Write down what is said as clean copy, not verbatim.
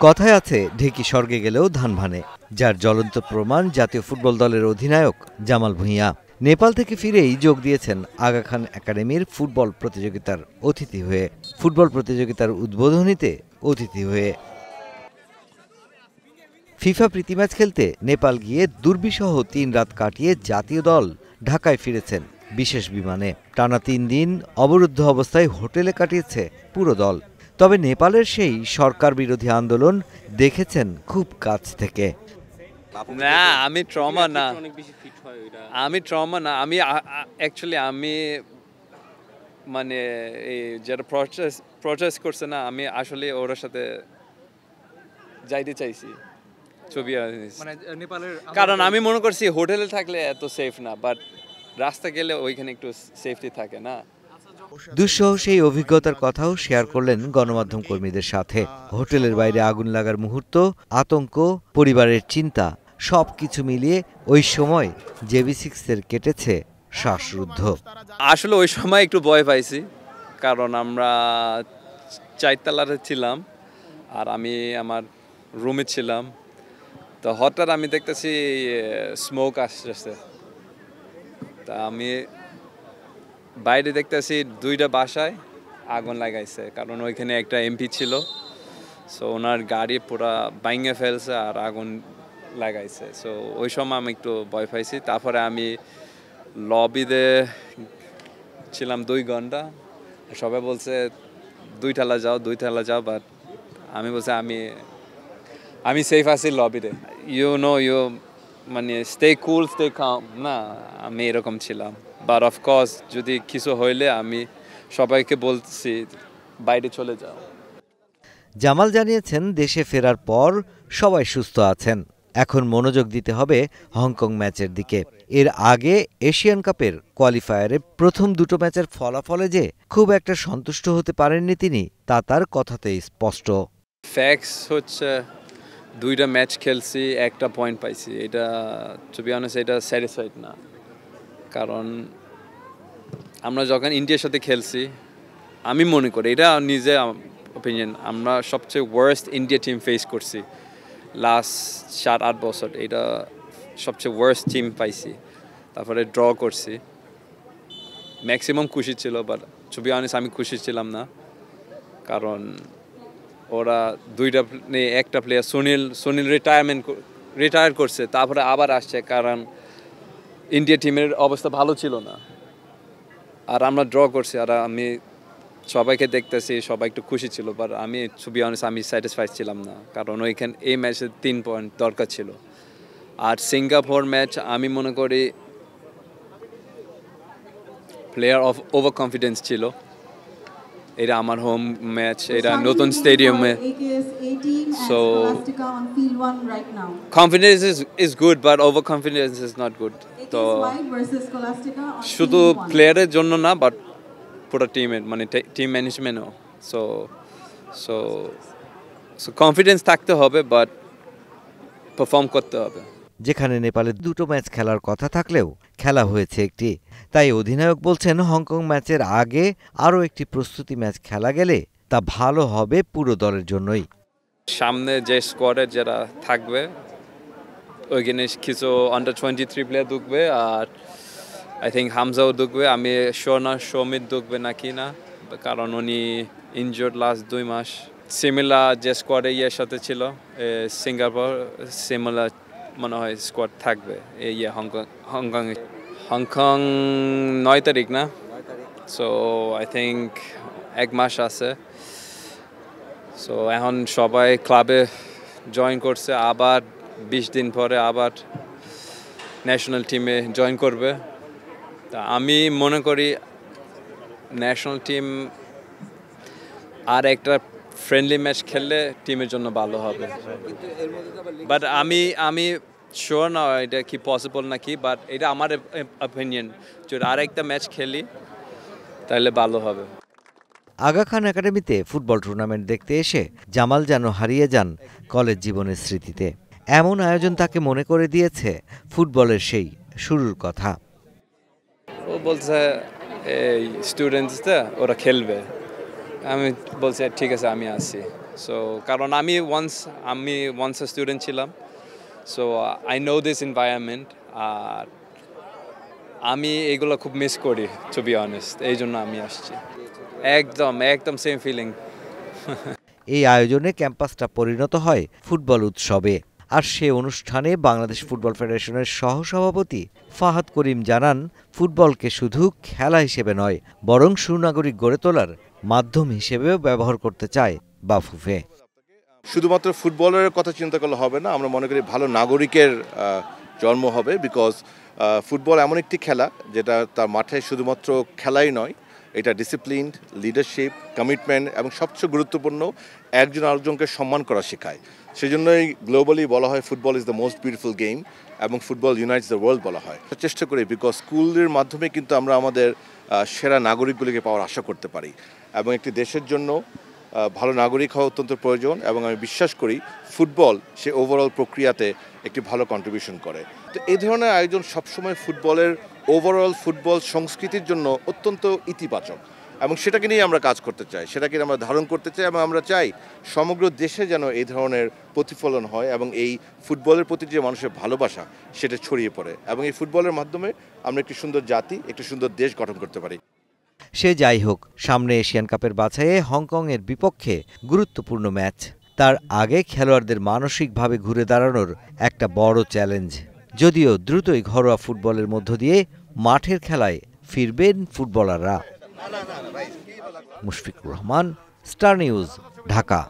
কথায় আছে ঢেকি স্বর্গে গেলেও ধান ভানে, যার জ্বলন্ত প্রমাণ জাতীয় ফুটবল দলের অধিনায়ক জামাল ভুঁইয়া। নেপাল থেকে ফিরেই যোগ দিয়েছেন আগা খান একাডেমির ফুটবল প্রতিযোগিতার অতিথি হয়ে, ফুটবল প্রতিযোগিতার উদ্বোধনীতে অতিথি হয়ে। ফিফা প্রীতি ম্যাচ খেলতে নেপাল গিয়ে দুর্বিষহ ৩ রাত কাটিয়ে জাতীয় দল ঢাকায় ফিরেছেন বিশেষ বিমানে। টানা ৩ দিন অবরুদ্ধ অবস্থায় হোটেলে কাটিয়েছে পুরো দল। তবে নেপালের সেই সরকার বিরোধী আন্দোলন দেখেছেন খুব কাছ থেকে। না, আমি ট্রমা না, আমি অ্যাকচুয়ালি আমি মানে এই যারা প্রটেস্ট করছে না, আমি আসলে ওর সাথে যাইতে চাইছি ছবি, কারণ আমি মনে করছি হোটেলে থাকলে এত সেফ না, বাট রাস্তা গেলে ওইখানে একটু সেফটি থাকে না। দুঃসহ সেই অভিজ্ঞতার কথাও শেয়ার করলেন গণমাধ্যম কর্মীদের সাথে। হোটেলের বাইরে আগুন লাগার মুহূর্ত, আতঙ্ক, পরিবারের চিন্তা সবকিছু মিলিয়ে ওই সময় JB6 কেটেছে শ্বাসরুদ্ধ। আসলে ওই সময় একটু ভয় পাইছি, কারণ আমরা 4 তলাতে ছিলাম আর আমি আমার রুমে ছিলাম। তো হঠাৎ আমি দেখতেছি স্মোক আসতেছে, তা আমি বাইরে দেখতেছি 2টা বাসায় আগুন লাগাইছে, কারণ ওইখানে একটা MP ছিল, সো ওনার গাড়ি পুরা ভাঙে ফেলছে আর আগুন লাগাইছে। সো ওই সময় আমি একটু ভয় পাইছি। তারপরে আমি লবিতে ছিলাম 2 ঘন্টা, সবাই বলছে 2 তলা যাও, বাট আমি বলছি আমি সেফ আছি লবিতে। মানে স্টে কুল, স্টে কাম, না আমি এরকম ছিলাম। বাট অফকোর্স যদি কিছু হইলে আমি সবাইকে বলছি বাইরে চলে যাও। জামাল জানিয়েছেন দেশে ফেরার পর সবাই সুস্থ আছেন, এখন মনোযোগ দিতে হবে হংকং ম্যাচের দিকে। এর আগে এশিয়ান কাপের কোয়ালিফায়ারে প্রথম 2টো ম্যাচের ফলাফলে যে খুব একটা সন্তুষ্ট হতে পারেননি তিনি, তা তার কথাতেই স্পষ্ট। ফ্যাক্টস হচ্ছে 2টা ম্যাচ খেলছি, 1টা পয়েন্ট পাইছি, এটা টু বি অনেস্ট এটা স্যাটিসফাইড না। কারণ আমরা যখন ইন্ডিয়ার সাথে খেলছি, আমি মনে করি এটা নিজে অপিনিয়ন, আমরা সবচেয়ে ওয়ার্স্ট ইন্ডিয়া টিম ফেস করছি লাস্ট 7-8 বছর। এটা সবচেয়ে ওয়ার্স্ট টিম পাইছি, তারপরে ড্র করছি। ম্যাক্সিমাম খুশি ছিল, বাট টু বি অনেস্ট আমি খুশি ছিলাম না, কারণ ওরা 1টা প্লেয়ার সুনীল রিটায়ার করছে, তারপরে আবার আসছে, কারণ ইন্ডিয়া টিমের অবস্থা ভালো ছিল না আর আমরা ড্র করছি। আর আমি সবাইকে দেখতেছি, সবাই একটু খুশি ছিল, বাট আমি টু বি অনেস্ট আমি স্যাটিসফাইড ছিলাম না, কারণ এই ম্যাচে 3 পয়েন্ট দরকার ছিল। আর সিঙ্গাপুর ম্যাচ আমি মনে করি প্লেয়ার অফ ওভার কনফিডেন্স ছিল। এটা আমার হোম ম্যাচ, এটা নতুন স্টেডিয়ামে, so confidence is good but over confidence is not good. তো শুধু প্লেয়ারের জন্য না, বাট পুরো টিমের, মানে টিম ম্যানেজমেন্টও। সো কনফিডেন্স থাকতে হবে, বাট পারফর্ম করতে হবে। যেখানে নেপালে 2টো ম্যাচ খেলার কথা থাকলেও খেলা হয়েছে একটি, তাই অধিনায়ক বলছেন হংকং ম্যাচের আগে আরও একটি প্রস্তুতি ম্যাচ খেলা গেলে তা ভালো হবে পুরো দলের জন্যই। সামনে যে স্কোয়াডে যারা থাকবে ওইখানে কিছু আন্ডার-23 প্লেয়ার ঢুকবে, আর আই থিঙ্ক হামজাও ঢুকবে। আমি শিওর না সৌমিত ঢুকবে নাকি না, কারণ উনি ইনজুর্ড লাস্ট 2 মাস। সিমিলা যে স্কোয়াডে সাথে ছিল সিঙ্গাপুর, সিমিলা মনে হয় স্কোয়াড থাকবে হংকং 9 তারিখ না, সো আই থিঙ্ক 1 মাস আছে। সো এখন সবাই ক্লাবে জয়েন করছে, আবার 20 দিন পরে আবার ন্যাশনাল টিমে জয়েন করবে। তা আমি মনে করি ন্যাশনাল টিম আর একটা ফ্রেন্ডলি ম্যাচ খেললে টিমের জন্য ভালো হবে, বাট আমি শিওর না এটা কি পসিবল নাকি, বাট এটা আমার অপিনিয়ন, যদি আর একটা ম্যাচ খেলি তাহলে ভালো হবে। আগা খান একাডেমিতে ফুটবল টুর্নামেন্ট দেখতে এসে জামাল যেন হারিয়ে যান কলেজ জীবনের স্মৃতিতে। এমন আয়োজন তাকে মনে করে দিয়েছে ফুটবলের সেই শুরুর কথা। ও বলছে এই স্টুডেন্টসটা ওরা খেলবে, আমি বলছি ঠিক আছে আমি আসি। সো কারণ আমি ওয়ান্স স্টুডেন্ট ছিলাম, so I know this environment, আর আমি এগুলো খুব মিস করি টু বি অনেস্ট, এই জন্য আমি আসছি। একদম একদম সেম ফিলিং। এই আয়োজনে ক্যাম্পাসটা পরিণত হয় ফুটবল উৎসবে। আর সে অনুষ্ঠানে বাংলাদেশ ফুটবল ফেডারেশনের সহসভাপতি ফাহাদ করিম জানান, ফুটবলকে শুধু খেলা হিসেবে নয়, বরং সুনাগরিক গড়ে তোলার মাধ্যম হিসেবেও ব্যবহার করতে চায় বাফুফে। শুধুমাত্র ফুটবলের কথা চিন্তা করলে হবে না, আমরা মনে করি ভালো নাগরিকের জন্ম হবে, বিকজ ফুটবল এমন একটি খেলা যেটা তার মাঠে শুধুমাত্র খেলাই নয়, এটা ডিসিপ্লিন, লিডারশিপ, কমিটমেন্ট এবং সবচেয়ে গুরুত্বপূর্ণ একজন আরেকজনকে সম্মান করা শেখায়। সেই জন্যই গ্লোবালি বলা হয় football is the most beautiful game, এবং ফুটবল ইউনাইটস দ্য ওয়ার্ল্ড বলা হয়। চেষ্টা করি বিকজ স্কুলের মাধ্যমে কিন্তু আমরা আমাদের সেরা নাগরিকগুলিকে পাওয়ার আশা করতে পারি, এবং একটি দেশের জন্য ভালো নাগরিক হওয়া অত্যন্ত প্রয়োজন, এবং আমি বিশ্বাস করি ফুটবল সে ওভারঅল প্রক্রিয়াতে একটি ভালো কন্ট্রিবিউশন করে। তো এই ধরনের আয়োজন সবসময় ফুটবলের ওভারঅল ফুটবল সংস্কৃতির জন্য অত্যন্ত ইতিবাচক, এবং সেটাকে নিয়ে আমরা কাজ করতে চাই, সেটাকে আমরা ধারণ করতে চাই, এবং আমরা চাই সমগ্র দেশে যেন এই ধরনের প্রতিফলন হয়, এবং এই ফুটবলের প্রতি যে মানুষের ভালোবাসা সেটা ছড়িয়ে পড়ে, এবং এই ফুটবলের মাধ্যমে আমরা একটি সুন্দর জাতি, একটি সুন্দর দেশ গঠন করতে পারি। সে যাই হোক, সামনে এশিয়ান কাপের বাছাইয়ে হংকংয়ের বিপক্ষে গুরুত্বপূর্ণ ম্যাচ। তার আগে খেলোয়াড়দের মানসিকভাবে ঘুরে দাঁড়ানোর একটা বড় চ্যালেঞ্জ। যদিও দ্রুতই ঘরোয়া ফুটবলের মধ্য দিয়ে মাঠের খেলায় ফিরবেন ফুটবলাররা। Mushfiqur Rahman, star news, Dhaka.